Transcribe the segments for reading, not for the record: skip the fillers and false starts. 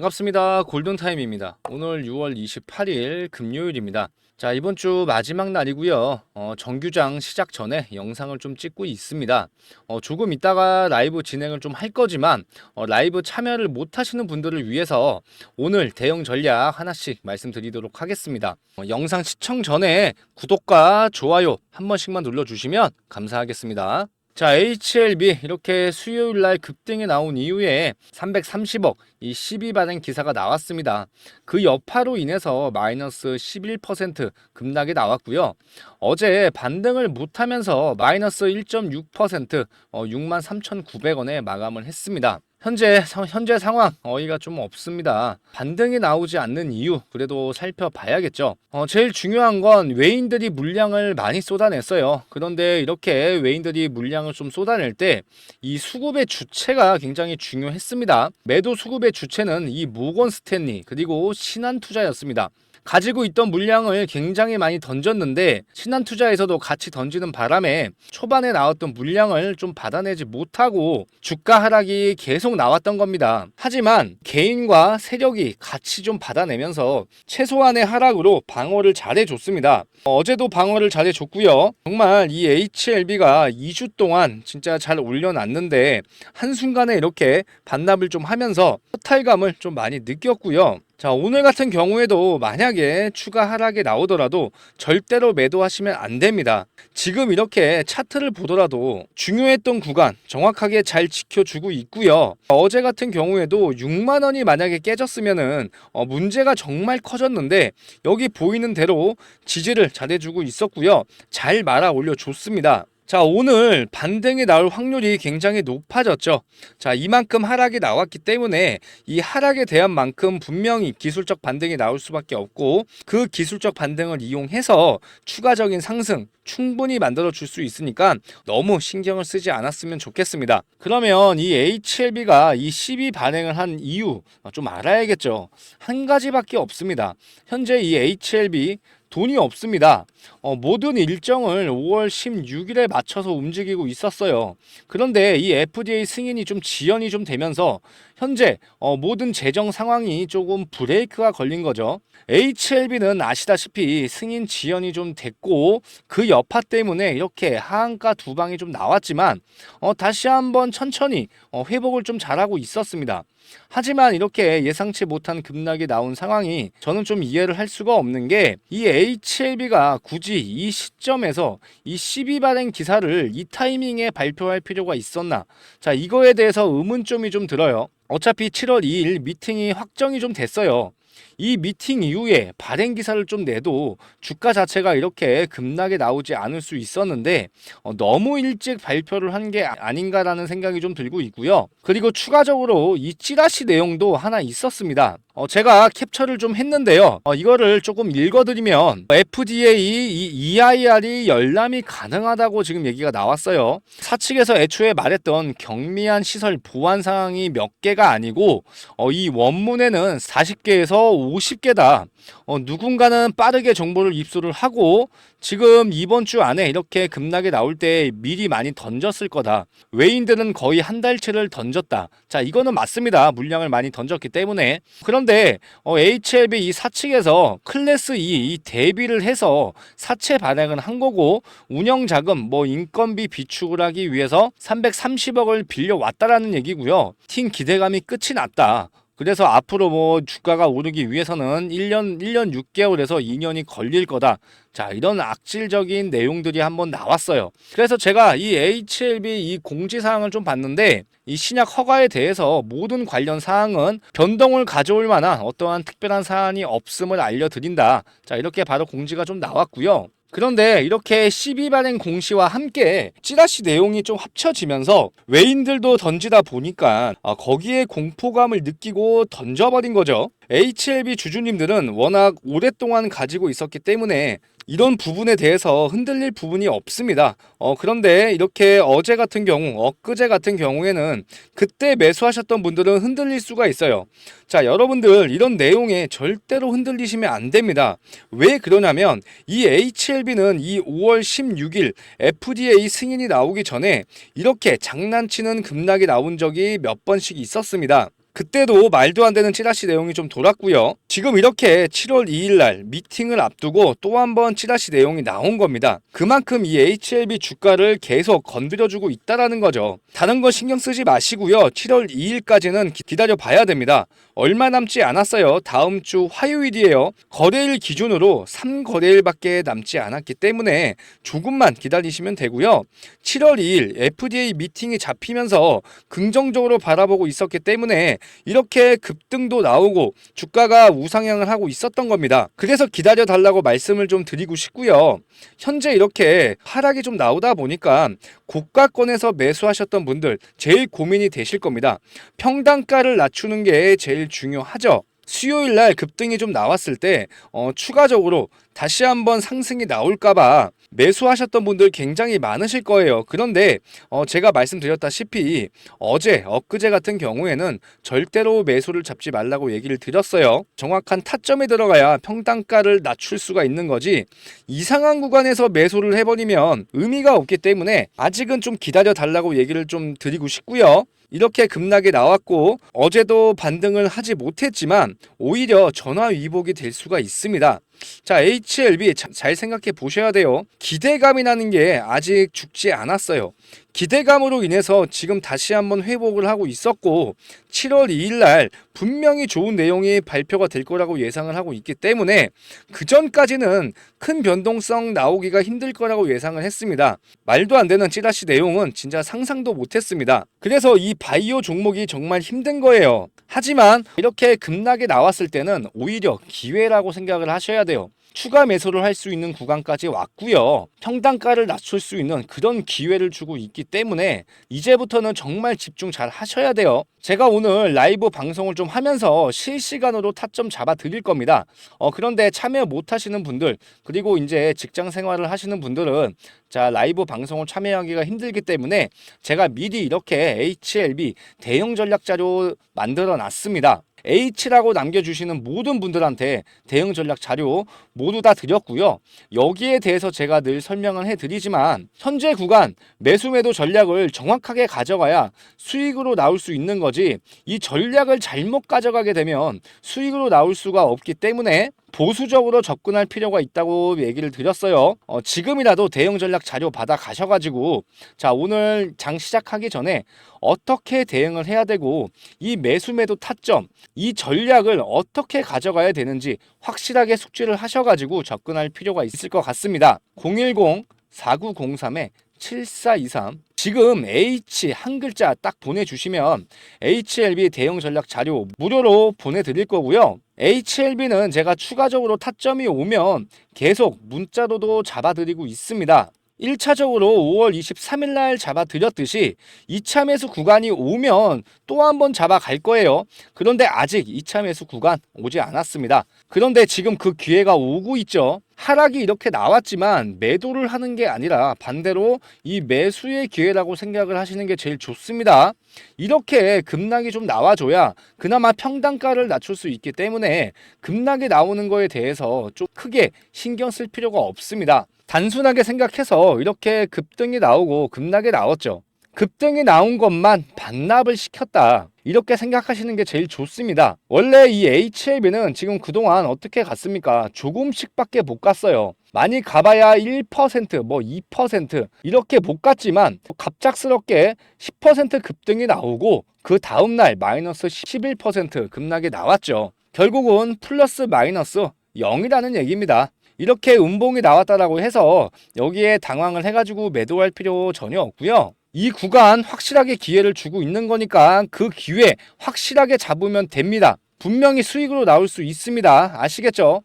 반갑습니다. 골든타임입니다. 오늘 6월 28일 금요일입니다. 자, 이번 주 마지막 날이고요. 정규장 시작 전에 영상을 좀 찍고 있습니다. 조금 있다가 라이브 진행을 좀 할 거지만 라이브 참여를 못 하시는 분들을 위해서 오늘 대응 전략 하나씩 말씀드리도록 하겠습니다. 영상 시청 전에 구독과 좋아요 한 번씩만 눌러주시면 감사하겠습니다. 자, HLB 이렇게 수요일날 급등이 나온 이후에 330억 이 12발행 기사가 나왔습니다. 그 여파로 인해서 마이너스 11% 급락이 나왔고요. 어제 반등을 못하면서 마이너스 1.6% 63,900원에 마감을 했습니다. 현재 상황 어이가 좀 없습니다. 반등이 나오지 않는 이유 그래도 살펴봐야겠죠. 제일 중요한 건 외인들이 물량을 많이 쏟아냈어요. 그런데 이렇게 외인들이 물량을 좀 쏟아낼 때 이 수급의 주체가 굉장히 중요했습니다. 매도 수급의 주체는 이 모건 스탠리 그리고 신한투자였습니다. 가지고 있던 물량을 굉장히 많이 던졌는데 신한투자에서도 같이 던지는 바람에 초반에 나왔던 물량을 좀 받아내지 못하고 주가 하락이 계속 나왔던 겁니다. 하지만 개인과 세력이 같이 좀 받아내면서 최소한의 하락으로 방어를 잘해줬습니다. 어제도 방어를 잘해줬고요. 정말 이 HLB가 2주 동안 진짜 잘 올려놨는데 한순간에 이렇게 반납을 좀 하면서 허탈감을 좀 많이 느꼈고요. 자, 오늘 같은 경우에도 만약에 추가 하락이 나오더라도 절대로 매도하시면 안 됩니다. 지금 이렇게 차트를 보더라도 중요했던 구간 정확하게 잘 지켜주고 있고요. 어제 같은 경우에도 6만 원이 만약에 깨졌으면은 문제가 정말 커졌는데 여기 보이는 대로 지지를 잘해주고 있었고요. 잘 말아 올려줬습니다. 자, 오늘 반등이 나올 확률이 굉장히 높아졌죠. 자, 이만큼 하락이 나왔기 때문에 이 하락에 대한 만큼 분명히 기술적 반등이 나올 수밖에 없고 그 기술적 반등을 이용해서 추가적인 상승 충분히 만들어 줄 수 있으니까 너무 신경을 쓰지 않았으면 좋겠습니다. 그러면 이 HLB가 이 12 발행을 한 이유 좀 알아야겠죠. 한 가지밖에 없습니다. 현재 이 HLB 돈이 없습니다. 모든 일정을 5월 16일에 맞춰서 움직이고 있었어요. 그런데 이 FDA 승인이 좀 지연이 좀 되면서 현재 모든 재정 상황이 조금 브레이크가 걸린 거죠. HLB는 아시다시피 승인 지연이 좀 됐고 그 여파 때문에 이렇게 하한가 두 방이 좀 나왔지만 다시 한번 천천히 회복을 좀 잘하고 있었습니다. 하지만 이렇게 예상치 못한 급락이 나온 상황이 저는 좀 이해를 할 수가 없는 게 이 HLB가 굳이 이 시점에서 이 12발행 기사를 이 타이밍에 발표할 필요가 있었나? 자, 이거에 대해서 의문점이 좀 들어요. 어차피 7월 2일 미팅이 확정이 좀 됐어요. 이 미팅 이후에 발행 기사를 좀 내도 주가 자체가 이렇게 급락이 나오지 않을 수 있었는데 너무 일찍 발표를 한 게 아닌가라는 생각이 좀 들고 있고요. 그리고 추가적으로 이 찌라시 내용도 하나 있었습니다. 제가 캡처를 좀 했는데요. 이거를 조금 읽어드리면 FDA 이 EIR이 열람이 가능하다고 지금 얘기가 나왔어요. 사측에서 애초에 말했던 경미한 시설 보안 사항이 몇 개가 아니고 이 원문에는 40개에서 50개다. 누군가는 빠르게 정보를 입수를 하고 지금 이번 주 안에 이렇게 급락이 나올 때 미리 많이 던졌을 거다. 외인들은 거의 한 달치를 던졌다. 자, 이거는 맞습니다. 물량을 많이 던졌기 때문에. 그런데 HLB 이 사측에서 클래스 2 이 대비를 해서 사채 발행을 한 거고 운영 자금 뭐 인건비 비축을 하기 위해서 330억을 빌려왔다라는 얘기고요. 팀 기대감이 끝이 났다. 그래서 앞으로 뭐 주가가 오르기 위해서는 1년 6개월에서 2년이 걸릴 거다. 자, 이런 악질적인 내용들이 한번 나왔어요. 그래서 제가 이 HLB 이 공지사항을 좀 봤는데 이 신약 허가에 대해서 모든 관련 사항은 변동을 가져올 만한 어떠한 특별한 사안이 없음을 알려드린다. 자, 이렇게 바로 공지가 좀 나왔고요. 그런데 이렇게 12발행 공시와 함께 찌라시 내용이 좀 합쳐지면서 외인들도 던지다 보니까 거기에 공포감을 느끼고 던져버린 거죠. HLB 주주님들은 워낙 오랫동안 가지고 있었기 때문에 이런 부분에 대해서 흔들릴 부분이 없습니다. 그런데 이렇게 어제 같은 경우, 엊그제 같은 경우에는 그때 매수하셨던 분들은 흔들릴 수가 있어요. 자, 여러분들 이런 내용에 절대로 흔들리시면 안 됩니다. 왜 그러냐면 이 HLB는 이 5월 16일 FDA 승인이 나오기 전에 이렇게 장난치는 급락이 나온 적이 몇 번씩 있었습니다. 그때도 말도 안 되는 찌라시 내용이 좀 돌았고요. 지금 이렇게 7월 2일 날 미팅을 앞두고 또 한 번 찌라시 내용이 나온 겁니다. 그만큼 이 HLB 주가를 계속 건드려주고 있다라는 거죠. 다른 거 신경 쓰지 마시고요. 7월 2일까지는 기다려 봐야 됩니다. 얼마 남지 않았어요. 다음 주 화요일이에요. 거래일 기준으로 3거래일밖에 남지 않았기 때문에 조금만 기다리시면 되고요. 7월 2일 FDA 미팅이 잡히면서 긍정적으로 바라보고 있었기 때문에 이렇게 급등도 나오고 주가가 우상향을 하고 있었던 겁니다. 그래서 기다려 달라고 말씀을 좀 드리고 싶고요. 현재 이렇게 하락이 좀 나오다 보니까 고가권에서 매수하셨던 분들 제일 고민이 되실 겁니다. 평단가를 낮추는 게 제일 중요하죠. 수요일 날 급등이 좀 나왔을 때 추가적으로 다시 한번 상승이 나올까봐 매수하셨던 분들 굉장히 많으실 거예요. 그런데 제가 말씀드렸다시피 엊그제 같은 경우에는 절대로 매수를 잡지 말라고 얘기를 드렸어요. 정확한 타점에 들어가야 평단가를 낮출 수가 있는 거지 이상한 구간에서 매수를 해버리면 의미가 없기 때문에 아직은 좀 기다려 달라고 얘기를 좀 드리고 싶고요. 이렇게 급락이 나왔고 어제도 반등을 하지 못했지만 오히려 전화 위복이 될 수가 있습니다. 자, HLB 잘 생각해 보셔야 돼요. 기대감이 나는 게 아직 죽지 않았어요. 기대감으로 인해서 지금 다시 한번 회복을 하고 있었고 7월 2일 날 분명히 좋은 내용이 발표가 될 거라고 예상을 하고 있기 때문에 그 전까지는 큰 변동성 나오기가 힘들 거라고 예상을 했습니다. 말도 안 되는 찌라시 내용은 진짜 상상도 못했습니다. 그래서 이 바이오 종목이 정말 힘든 거예요. 하지만 이렇게 급락이 나왔을 때는 오히려 기회라고 생각을 하셔야 돼요. 추가 매수를 할 수 있는 구간까지 왔고요. 평단가를 낮출 수 있는 그런 기회를 주고 있기 때문에 이제부터는 정말 집중 잘 하셔야 돼요. 제가 오늘 라이브 방송을 좀 하면서 실시간으로 타점 잡아 드릴 겁니다. 그런데 참여 못 하시는 분들 그리고 이제 직장 생활을 하시는 분들은 자, 라이브 방송을 참여하기가 힘들기 때문에 제가 미리 이렇게 HLB 대응 전략 자료 만들어 놨습니다. H라고 남겨주시는 모든 분들한테 대응 전략 자료 모두 다 드렸고요. 여기에 대해서 제가 늘 설명을 해드리지만 현재 구간 매수 매도 전략을 정확하게 가져가야 수익으로 나올 수 있는 거지 이 전략을 잘못 가져가게 되면 수익으로 나올 수가 없기 때문에 보수적으로 접근할 필요가 있다고 얘기를 드렸어요. 지금이라도 대응 전략 자료 받아 가셔가지고 자 오늘 장 시작하기 전에 어떻게 대응을 해야 되고 이 매수 매도 타점 이 전략을 어떻게 가져가야 되는지 확실하게 숙지를 하셔가지고 접근할 필요가 있을 것 같습니다. 010-4903-7423 지금 H 한 글자 딱 보내주시면 HLB 대응 전략 자료 무료로 보내드릴 거고요. HLB는 제가 추가적으로 타점이 오면 계속 문자로도 잡아드리고 있습니다. 1차적으로 5월 23일 날 잡아드렸듯이 2차 매수 구간이 오면 또 한 번 잡아갈 거예요. 그런데 아직 2차 매수 구간 오지 않았습니다. 그런데 지금 그 기회가 오고 있죠. 하락이 이렇게 나왔지만 매도를 하는 게 아니라 반대로 이 매수의 기회라고 생각을 하시는 게 제일 좋습니다. 이렇게 급락이 좀 나와줘야 그나마 평단가를 낮출 수 있기 때문에 급락이 나오는 거에 대해서 좀 크게 신경 쓸 필요가 없습니다. 단순하게 생각해서 이렇게 급등이 나오고 급락이 나왔죠. 급등이 나온 것만 반납을 시켰다. 이렇게 생각하시는 게 제일 좋습니다. 원래 이 HLB는 지금 그동안 어떻게 갔습니까? 조금씩밖에 못 갔어요. 많이 가봐야 1%, 2% 이렇게 못 갔지만 갑작스럽게 10% 급등이 나오고 그 다음날 마이너스 11% 급락이 나왔죠. 결국은 플러스 마이너스 0이라는 얘기입니다. 이렇게 음봉이 나왔다라고 해서 여기에 당황을 해가지고 매도할 필요 전혀 없고요. 이 구간 확실하게 기회를 주고 있는 거니까 그 기회 확실하게 잡으면 됩니다. 분명히 수익으로 나올 수 있습니다. 아시겠죠?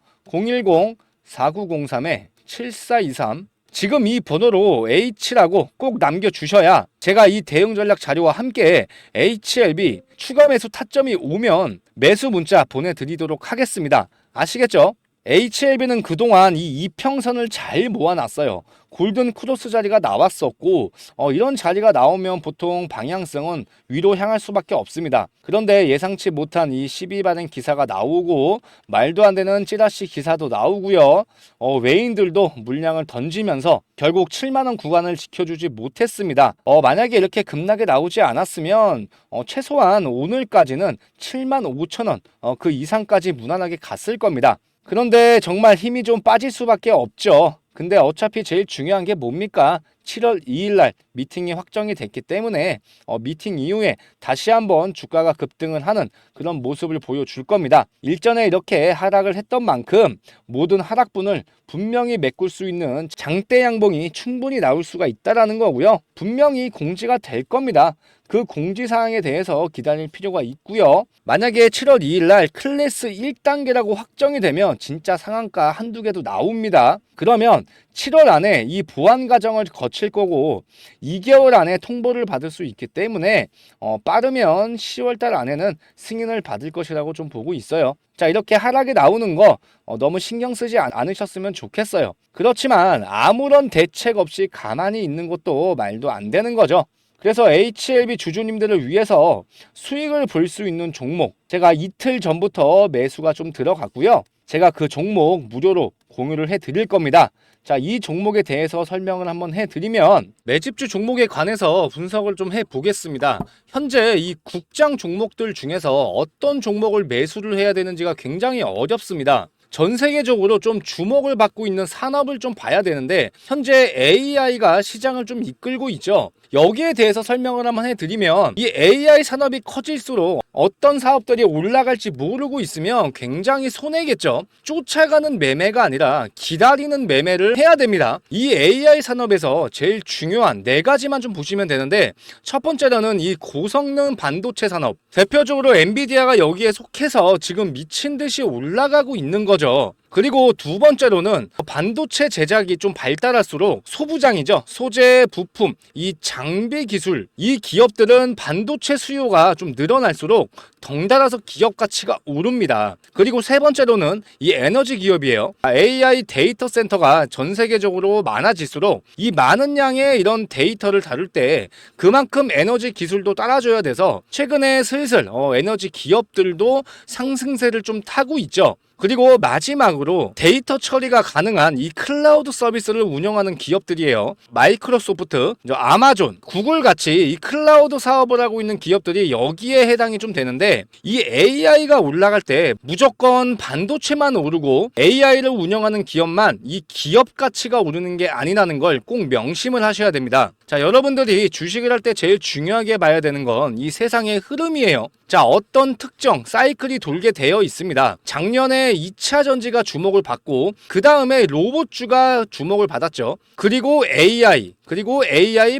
010-4903-7423 지금 이 번호로 H라고 꼭 남겨주셔야 제가 이 대응 전략 자료와 함께 HLB 추가 매수 타점이 오면 매수 문자 보내드리도록 하겠습니다. 아시겠죠? HLB는 그동안 이 이평선을 잘 모아놨어요. 골든 크로스 자리가 나왔었고 이런 자리가 나오면 보통 방향성은 위로 향할 수밖에 없습니다. 그런데 예상치 못한 이 12발행 기사가 나오고 말도 안 되는 찌라시 기사도 나오고요. 외인들도 물량을 던지면서 결국 7만원 구간을 지켜주지 못했습니다. 만약에 이렇게 급락이 나오지 않았으면 최소한 오늘까지는 7만 5천원 그 이상까지 무난하게 갔을 겁니다. 그런데 정말 힘이 좀 빠질 수밖에 없죠. 근데 어차피 제일 중요한 게 뭡니까? 7월 2일 날 미팅이 확정이 됐기 때문에 미팅 이후에 다시 한번 주가가 급등을 하는 그런 모습을 보여줄 겁니다. 일전에 이렇게 하락을 했던 만큼 모든 하락분을 분명히 메꿀 수 있는 장대 양봉이 충분히 나올 수가 있다라는 거고요. 분명히 공지가 될 겁니다. 그 공지사항에 대해서 기다릴 필요가 있고요. 만약에 7월 2일 날 클래스 1단계라고 확정이 되면 진짜 상한가 한두 개도 나옵니다. 그러면 7월 안에 이 보완 과정을 거칠 거고 2개월 안에 통보를 받을 수 있기 때문에 빠르면 10월 달 안에는 승인을 받을 것이라고 좀 보고 있어요. 자, 이렇게 하락이 나오는 거 너무 신경 쓰지 않으셨으면 좋겠어요. 그렇지만 아무런 대책 없이 가만히 있는 것도 말도 안 되는 거죠. 그래서 HLB 주주님들을 위해서 수익을 볼 수 있는 종목, 제가 이틀 전부터 매수가 좀 들어갔고요. 제가 그 종목 무료로 공유를 해드릴 겁니다. 자, 이 종목에 대해서 설명을 한번 해드리면 매집주 종목에 관해서 분석을 좀 해보겠습니다. 현재 이 국장 종목들 중에서 어떤 종목을 매수를 해야 되는지가 굉장히 어렵습니다. 전 세계적으로 좀 주목을 받고 있는 산업을 좀 봐야 되는데 현재 AI가 시장을 좀 이끌고 있죠. 여기에 대해서 설명을 한번 해드리면 이 AI 산업이 커질수록 어떤 사업들이 올라갈지 모르고 있으면 굉장히 손해겠죠. 쫓아가는 매매가 아니라 기다리는 매매를 해야 됩니다. 이 AI 산업에서 제일 중요한 네 가지만 좀 보시면 되는데 첫 번째로는 이 고성능 반도체 산업, 대표적으로 엔비디아가 여기에 속해서 지금 미친 듯이 올라가고 있는 거죠. 그리고 두 번째로는 반도체 제작이 좀 발달할수록 소부장이죠. 소재, 부품, 이 장비 기술, 이 기업들은 반도체 수요가 좀 늘어날수록 덩달아서 기업 가치가 오릅니다. 그리고 세 번째로는 이 에너지 기업이에요. AI 데이터 센터가 전 세계적으로 많아질수록 이 많은 양의 이런 데이터를 다룰 때 그만큼 에너지 기술도 따라줘야 돼서 최근에 슬슬 에너지 기업들도 상승세를 좀 타고 있죠. 그리고 마지막으로 데이터 처리가 가능한 이 클라우드 서비스를 운영하는 기업들이에요. 마이크로소프트, 아마존, 구글 같이 이 클라우드 사업을 하고 있는 기업들이 여기에 해당이 좀 되는데 이 AI가 올라갈 때 무조건 반도체만 오르고 AI를 운영하는 기업만 이 기업 가치가 오르는 게 아니라는 걸 꼭 명심을 하셔야 됩니다. 자, 여러분들이 주식을 할 때 제일 중요하게 봐야 되는 건 이 세상의 흐름이에요. 자, 어떤 특정 사이클이 돌게 되어 있습니다. 작년에 2차 전지가 주목을 받고 그 다음에 로봇주가 주목을 받았죠. 그리고 AI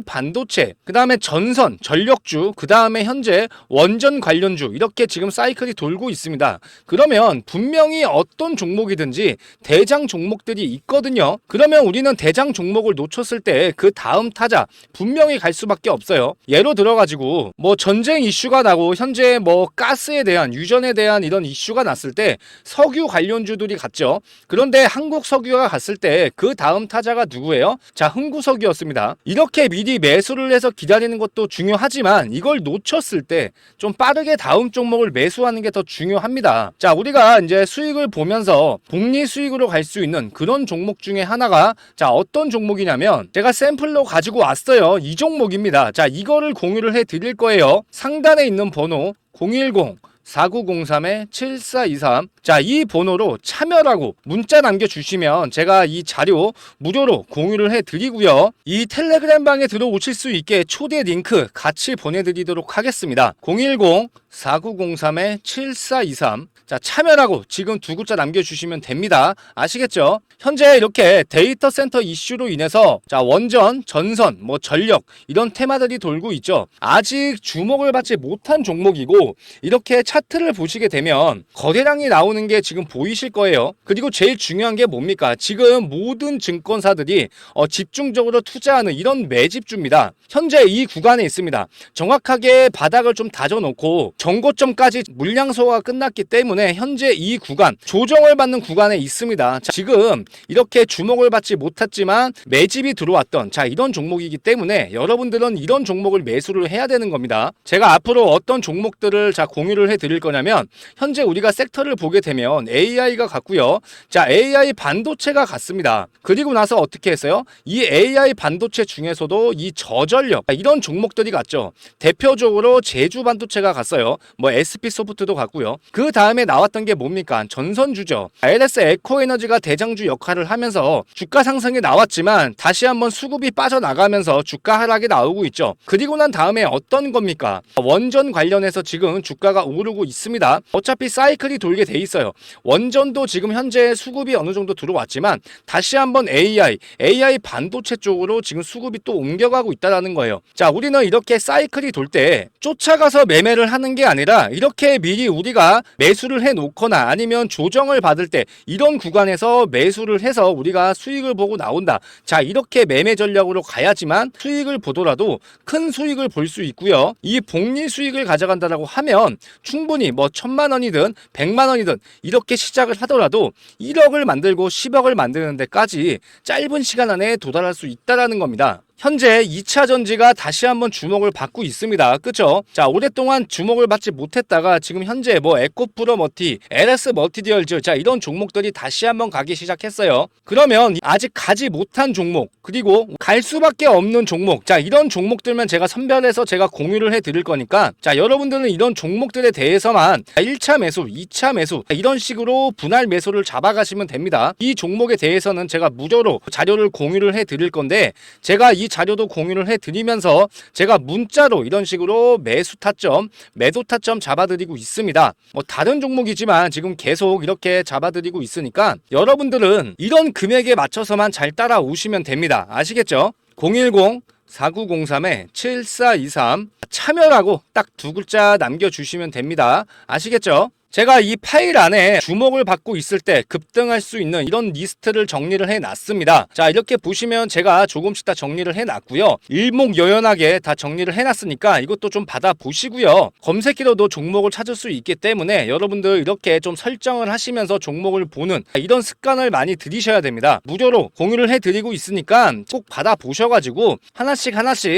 반도체, 그 다음에 전선, 전력주, 그 다음에 현재 원전 관련주, 이렇게 지금 사이클이 돌고 있습니다. 그러면 분명히 어떤 종목이든지 대장 종목들이 있거든요. 그러면 우리는 대장 종목을 놓쳤을 때 그 다음 타자 분명히 갈 수밖에 없어요. 예로 들어가지고 뭐 전쟁 이슈가 나고 현재 뭐 가스에 대한, 유전에 대한 이런 이슈가 났을 때 석유 관련주들이 갔죠. 그런데 한국 석유가 갔을 때 그 다음 타자가 누구예요? 자, 흥구석유였습니다. 이렇게 미리 매수를 해서 기다리는 것도 중요하지만 이걸 놓쳤을 때 좀 빠르게 다음 종목을 매수하는 게 더 중요합니다. 자, 우리가 이제 수익을 보면서 복리 수익으로 갈 수 있는 그런 종목 중에 하나가, 자, 어떤 종목이냐면 제가 샘플로 가지고 왔어요. 이 종목입니다. 자, 이거를 공유를 해 드릴 거예요. 상단에 있는 번호 010-4903-7423. 자, 이 번호로 참여라고 문자 남겨주시면 제가 이 자료 무료로 공유를 해드리고요. 이 텔레그램 방에 들어오실 수 있게 초대 링크 같이 보내드리도록 하겠습니다. 010-4903-7423. 자, 참여라고 지금 두 글자 남겨주시면 됩니다. 아시겠죠? 현재 이렇게 데이터 센터 이슈로 인해서 자, 원전, 전선, 뭐 전력 이런 테마들이 돌고 있죠. 아직 주목을 받지 못한 종목이고 이렇게 차트를 보시게 되면 거래량이 나오는 게 지금 보이실 거예요. 그리고 제일 중요한 게 뭡니까? 지금 모든 증권사들이 집중적으로 투자하는 이런 매집주입니다. 현재 이 구간에 있습니다. 정확하게 바닥을 좀 다져놓고 정고점까지 물량 소화가 끝났기 때문에 현재 이 구간 조정을 받는 구간에 있습니다. 자, 지금 이렇게 주목을 받지 못했지만 매집이 들어왔던 이런 종목이기 때문에 여러분들은 이런 종목을 매수를 해야 되는 겁니다. 제가 앞으로 어떤 종목들을 공유를 해 드릴 거냐면 현재 우리가 섹터를 보게 되면 AI가 같고요. AI 반도체가 같습니다. 그리고 나서 어떻게 했어요? 이 AI 반도체 중에서도 이 저전력 이런 종목들이 같죠. 대표적으로 제주 반도체가 갔어요. 뭐 SP 소프트도 갔고요. 그 다음에 나왔던 게 뭡니까? 전선주죠. LS 에코에너지가 대장주 역할을 하면서 주가 상승이 나왔지만 다시 한번 수급이 빠져나가면서 주가 하락이 나오고 있죠. 그리고 난 다음에 어떤 겁니까? 원전 관련해서 지금 주가가 오르고 있습니다. 어차피 사이클이 돌게 돼 있어요. 원전도 지금 현재 수급이 어느 정도 들어왔지만 다시 한번 AI 반도체 쪽으로 지금 수급이 또 옮겨가고 있다는 거예요. 자, 우리는 이렇게 사이클이 돌 때 쫓아가서 매매를 하는 게 아니라 이렇게 미리 우리가 매수를 해 놓거나 아니면 조정을 받을 때 이런 구간에서 매수를 해서 우리가 수익을 보고 나온다. 자, 이렇게 매매 전략으로 가야지만 수익을 보더라도 큰 수익을 볼 수 있고요. 이 복리 수익을 가져간다라고 하면 충분히 뭐 1,000만 원이든 100만 원이든 이렇게 시작을 하더라도 1억을 만들고 10억을 만드는 데까지 짧은 시간 안에 도달할 수 있다라는 겁니다. 현재 2차 전지가 다시 한번 주목을 받고 있습니다. 그쵸? 자, 오랫동안 주목을 받지 못했다가 지금 현재 뭐 에코프로 머티, LS 멀티디얼즈 이런 종목들이 다시 한번 가기 시작했어요. 그러면 아직 가지 못한 종목 그리고 갈 수밖에 없는 종목 이런 종목들만 제가 선별해서 제가 공유를 해 드릴 거니까 여러분들은 이런 종목들에 대해서만 1차 매수, 2차 매수 이런 식으로 분할 매수를 잡아가시면 됩니다. 이 종목에 대해서는 제가 무료로 자료를 공유를 해 드릴 건데 제가 이 자료도 공유를 해드리면서 제가 문자로 이런 식으로 매수 타점, 매도 타점 잡아드리고 있습니다. 뭐 다른 종목이지만 지금 계속 이렇게 잡아드리고 있으니까 여러분들은 이런 금액에 맞춰서만 잘 따라오시면 됩니다. 아시겠죠? 010-4903-7423 참여라고 딱 두 글자 남겨주시면 됩니다. 아시겠죠? 제가 이 파일 안에 주목을 받고 있을 때 급등할 수 있는 이런 리스트를 정리를 해놨습니다. 자, 이렇게 보시면 제가 조금씩 다 정리를 해놨고요. 일목요연하게 다 정리를 해놨으니까 이것도 좀 받아보시고요. 검색기로도 종목을 찾을 수 있기 때문에 여러분들 이렇게 좀 설정을 하시면서 종목을 보는 이런 습관을 많이 들이셔야 됩니다. 무료로 공유를 해드리고 있으니까 꼭 받아보셔가지고 하나씩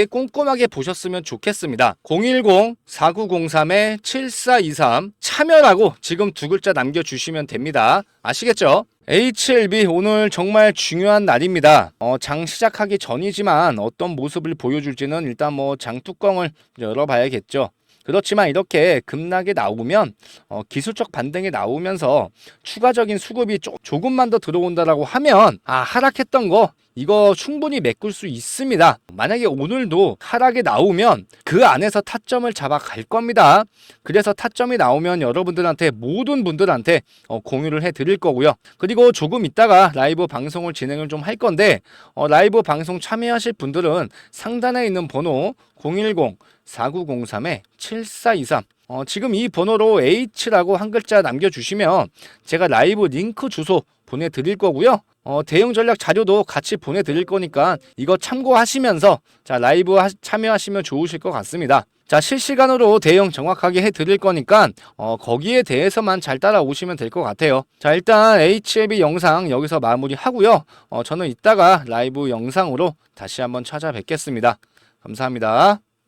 꼼꼼하게 보셨으면 좋겠습니다. 010-4903-7423 참여라고 지금 두 글자 남겨주시면 됩니다. 아시겠죠? HLB 오늘 정말 중요한 날입니다. 장 시작하기 전이지만 어떤 모습을 보여줄지는 일단 장 뚜껑을 열어봐야겠죠. 그렇지만 이렇게 급락이 나오면 기술적 반등이 나오면서 추가적인 수급이 조금만 더 들어온다라고 하면 하락했던 거 이거 충분히 메꿀 수 있습니다. 만약에 오늘도 하락이 나오면 그 안에서 타점을 잡아 갈 겁니다. 그래서 타점이 나오면 여러분들한테 모든 분들한테 공유를 해 드릴 거고요. 그리고 조금 있다가 라이브 방송을 진행을 좀 할 건데 라이브 방송 참여하실 분들은 상단에 있는 번호 010-4903-7423 지금 이 번호로 H라고 한 글자 남겨주시면 제가 라이브 링크 주소 보내드릴 거고요. 대응 전략 자료도 같이 보내드릴 거니까 이거 참고하시면서 라이브 참여하시면 좋으실 것 같습니다. 자, 실시간으로 대응 정확하게 해드릴 거니까 거기에 대해서만 잘 따라오시면 될 것 같아요. 자, 일단 HLB 영상 여기서 마무리하고요. 저는 이따가 라이브 영상으로 다시 한번 찾아뵙겠습니다. 감사합니다.